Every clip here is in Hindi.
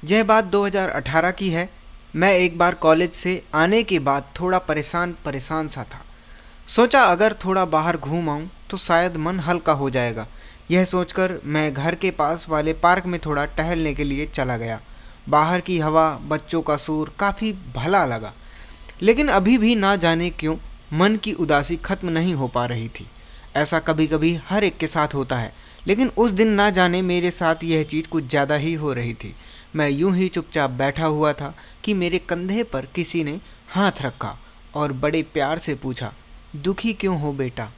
यह बात 2018 की है। मैं एक बार कॉलेज से आने के बाद थोड़ा परेशान परेशान सा था। सोचा अगर थोड़ा बाहर घूम आऊं तो शायद मन हल्का हो जाएगा। यह सोचकर मैं घर के पास वाले पार्क में थोड़ा टहलने के लिए चला गया। बाहर की हवा, बच्चों का शोर काफ़ी भला लगा। लेकिन अभी भी ना जाने क्यों मन की उदासी खत्म नहीं हो पा रही थी। ऐसा कभी कभी हर एक के साथ होता है, लेकिन उस दिन ना जाने मेरे साथ यह चीज़ कुछ ज़्यादा ही हो रही थी। मैं यूं ही चुपचाप बैठा हुआ था कि मेरे कंधे पर किसी ने हाथ रखा और बड़े प्यार से पूछा, दुखी क्यों हो बेटा?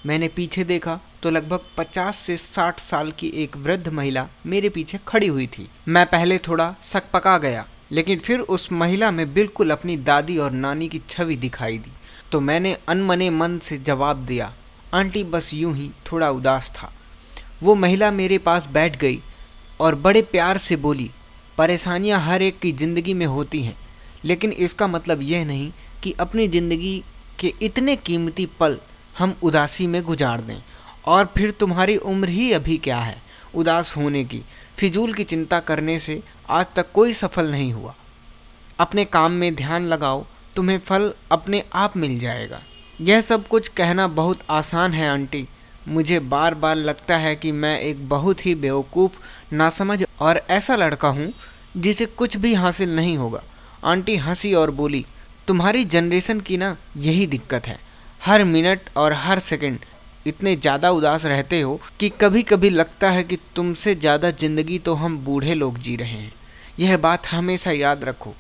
मैंने पीछे देखा तो लगभग 50 से 60 साल की एक वृद्ध महिला मेरे पीछे खड़ी हुई थी। मैं पहले थोड़ा सकपका गया, लेकिन फिर उस महिला में बिल्कुल अपनी दादी और नानी की छवि दिखाई दी। तो मैंने अनमने मन से जवाब दिया, आंटी बस यूं ही थोड़ा उदास था। वो महिला मेरे पास बैठ गई और बड़े प्यार से बोली, परेशानियां हर एक की ज़िंदगी में होती हैं, लेकिन इसका मतलब यह नहीं कि अपनी ज़िंदगी के इतने कीमती पल हम उदासी में गुजार दें। और फिर तुम्हारी उम्र ही अभी क्या है उदास होने की? फिजूल की चिंता करने से आज तक कोई सफल नहीं हुआ। अपने काम में ध्यान लगाओ, तुम्हें फल अपने आप मिल जाएगा। यह सब कुछ कहना बहुत आसान है आंटी। मुझे बार बार लगता है कि मैं एक बहुत ही बेवकूफ़, नासमझ और ऐसा लड़का हूँ जिसे कुछ भी हासिल नहीं होगा। आंटी हंसी और बोली, तुम्हारी जनरेशन की ना यही दिक्कत है। हर मिनट और हर सेकंड इतने ज़्यादा उदास रहते हो कि कभी कभी लगता है कि तुमसे ज़्यादा ज़िंदगी तो हम बूढ़े लोग जी रहे हैं। यह बात हमेशा याद रखो।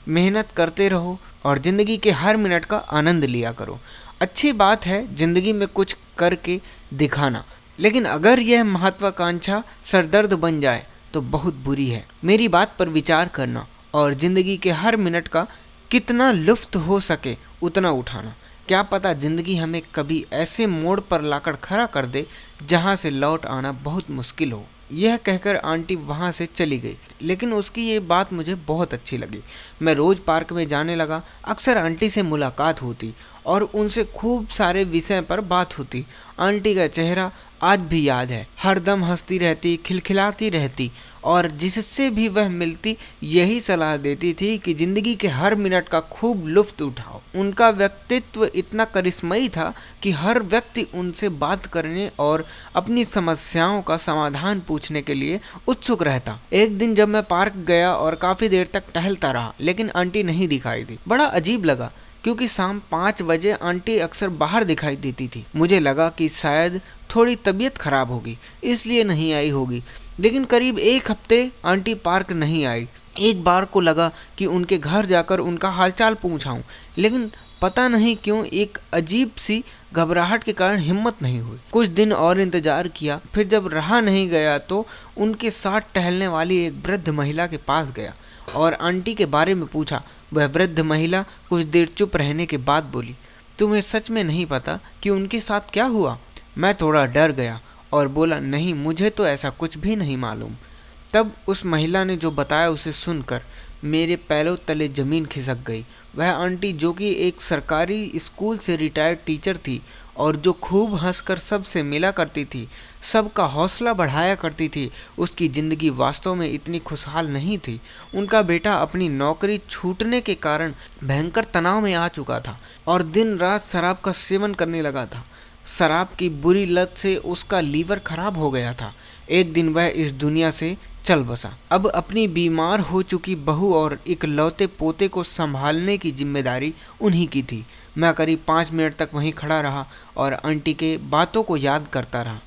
मेहनत करते रहो और ज़िंदगी के हर मिनट का आनंद लिया करो। अच्छी बात है ज़िंदगी में कुछ करके दिखाना, लेकिन अगर यह महत्वाकांक्षा सरदर्द बन जाए तो बहुत बुरी है। मेरी बात पर विचार करना और ज़िंदगी के हर मिनट का कितना लुत्फ़ हो सके उतना उठाना। क्या पता ज़िंदगी हमें कभी ऐसे मोड़ पर लाकर खड़ा कर दे जहाँ से लौट आना बहुत मुश्किल हो। यह कहकर आंटी वहाँ से चली गई, लेकिन उसकी ये बात मुझे बहुत अच्छी लगी। मैं रोज़ पार्क में जाने लगा। अक्सर आंटी से मुलाकात होती और उनसे खूब सारे विषय पर बात होती। आंटी का चेहरा आज भी याद है। हरदम हंसती रहती, खिलखिलाती रहती और जिससे भी वह मिलती यही सलाह देती थी कि ज़िंदगी के हर मिनट का खूब लुत्फ़ उठाओ। उनका व्यक्तित्व इतना करिश्मई था कि हर व्यक्ति उनसे बात करने और अपनी समस्याओं का समाधान पूछने के लिए उत्सुक रहता। एक दिन जब मैं पार्क गया और काफ़ी देर तक टहलता रहा, लेकिन आंटी नहीं दिखाई दी। बड़ा अजीब लगा, क्योंकि शाम 5 बजे आंटी अक्सर बाहर दिखाई देती थी। मुझे लगा कि शायद थोड़ी तबीयत खराब होगी, इसलिए नहीं आई होगी। लेकिन करीब एक हफ्ते आंटी पार्क नहीं आई। एक बार को लगा कि उनके घर जाकर उनका हालचाल पूछाऊं, लेकिन पता नहीं क्यों एक अजीब सी घबराहट के कारण हिम्मत नहीं हुई। कुछ दिन और इंतजार किया, फिर जब रहा नहीं गया तो उनके साथ टहलने वाली एक वृद्ध महिला के पास गया और आंटी के बारे में पूछा। वह वृद्ध महिला कुछ देर चुप रहने के बाद बोली, तुम्हें सच में नहीं पता कि उनके साथ क्या हुआ? मैं थोड़ा डर गया और बोला, नहीं, मुझे तो ऐसा कुछ भी नहीं मालूम। तब उस महिला ने जो बताया उसे सुनकर मेरे पैरों तले ज़मीन खिसक गई। वह आंटी, जो कि एक सरकारी स्कूल से रिटायर्ड टीचर थी और जो खूब हंसकर सबसे मिला करती थी, सबका हौसला बढ़ाया करती थी, उसकी ज़िंदगी वास्तव में इतनी खुशहाल नहीं थी। उनका बेटा अपनी नौकरी छूटने के कारण भयंकर तनाव में आ चुका था और दिन रात शराब का सेवन करने लगा था। शराब की बुरी लत से उसका लीवर खराब हो गया था। एक दिन वह इस दुनिया से चल बसा। अब अपनी बीमार हो चुकी बहू और इकलौते पोते को संभालने की जिम्मेदारी उन्हीं की थी। मैं करीब 5 मिनट तक वहीं खड़ा रहा और आंटी के बातों को याद करता रहा।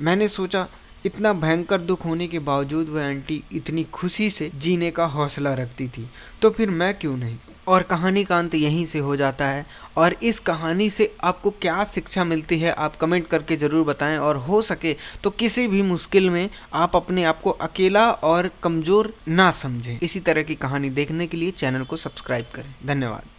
मैंने सोचा, इतना भयंकर दुख होने के बावजूद वह आंटी इतनी खुशी से जीने का हौसला रखती थी, तो फिर मैं क्यों नहीं? और कहानी का अंत यहीं से हो जाता है। और इस कहानी से आपको क्या शिक्षा मिलती है आप कमेंट करके ज़रूर बताएं, और हो सके तो किसी भी मुश्किल में आप अपने आप को अकेला और कमज़ोर ना समझें। इसी तरह की कहानी देखने के लिए चैनल को सब्सक्राइब करें। धन्यवाद।